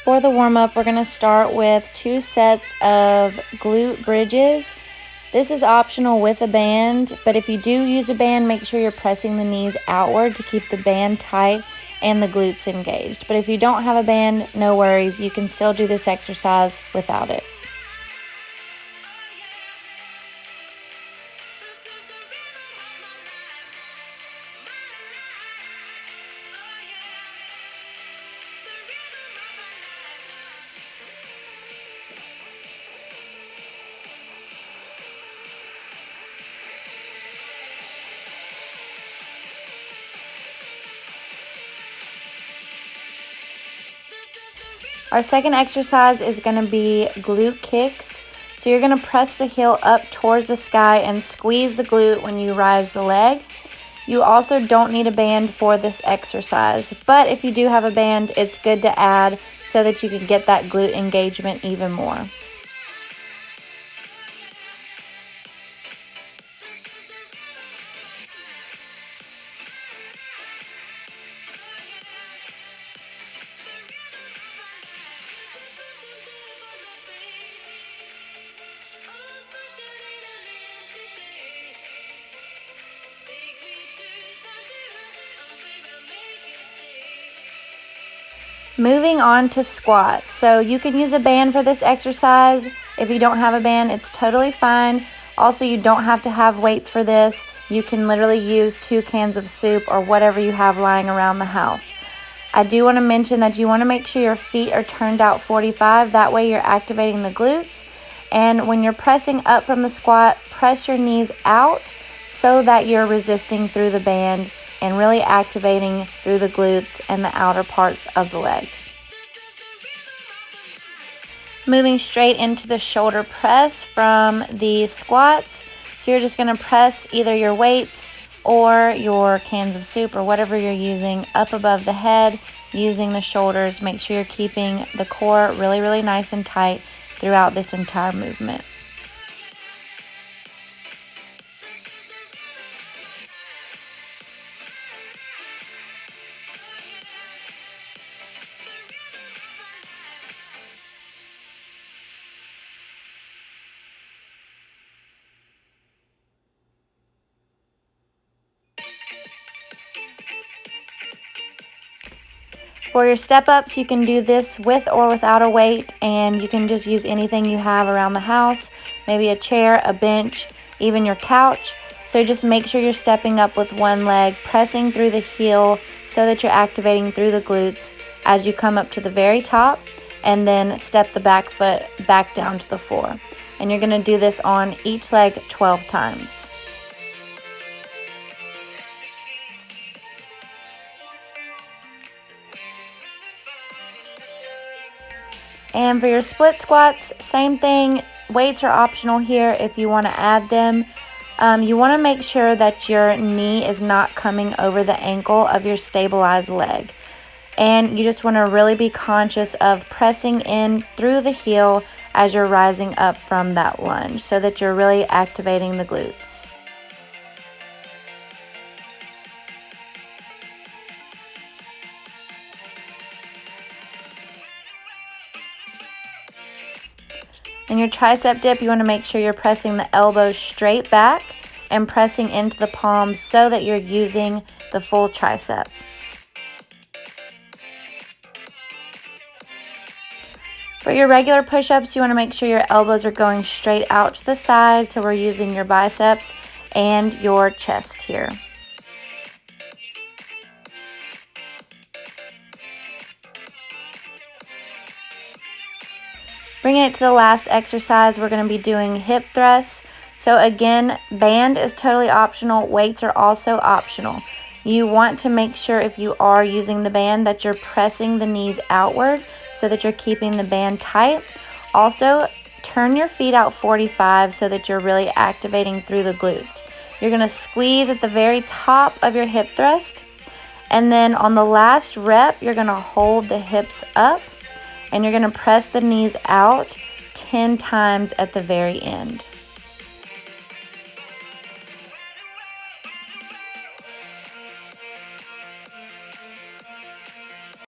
For the warm-up, we're going to start with 2 sets of glute bridges. This is optional with a band, but if you do use a band, make sure you're pressing the knees outward to keep the band tight and the glutes engaged. But if you don't have a band, no worries. You can still do this exercise without it. Our second exercise is going to be glute kicks. So you're going to press the heel up towards the sky and squeeze the glute when you rise the leg. You also don't need a band for this exercise, but if you do have a band, it's good to add so that you can get that glute engagement even more. Moving on to squats. So you can use a band for this exercise. If you don't have a band, it's totally fine. Also, you don't have to have weights for this. You can literally use 2 cans of soup or whatever you have lying around the house. I do want to mention that you want to make sure your feet are turned out 45. That way you're activating the glutes. And when you're pressing up from the squat, press your knees out so that you're resisting through the band and really activating through the glutes and the outer parts of the leg. Moving straight into the shoulder press from the squats. So you're just going to press either your weights or your cans of soup or whatever you're using up above the head using the shoulders. Make sure you're keeping the core really, really nice and tight throughout this entire movement. For your step-ups, you can do this with or without a weight, and you can just use anything you have around the house, maybe a chair, a bench, even your couch. So just make sure you're stepping up with one leg, pressing through the heel so that you're activating through the glutes as you come up to the very top, and then step the back foot back down to the floor. And you're going to do this on each leg 12 times. And for your split squats, same thing. Weights are optional here if you want to add them. You want to make sure that your knee is not coming over the ankle of your stabilized leg. And you just want to really be conscious of pressing in through the heel as you're rising up from that lunge so that you're really activating the glutes. In your tricep dip, you want to make sure you're pressing the elbows straight back and pressing into the palms so that you're using the full tricep. For your regular push-ups, you want to make sure your elbows are going straight out to the side, so we're using your biceps and your chest here. Bringing it to the last exercise, we're going to be doing hip thrusts. So again, band is totally optional. Weights are also optional. You want to make sure if you are using the band that you're pressing the knees outward so that you're keeping the band tight. Also, turn your feet out 45 so that you're really activating through the glutes. You're going to squeeze at the very top of your hip thrust. And then on the last rep, you're going to hold the hips up. And you're going to press the knees out 10 times at the very end.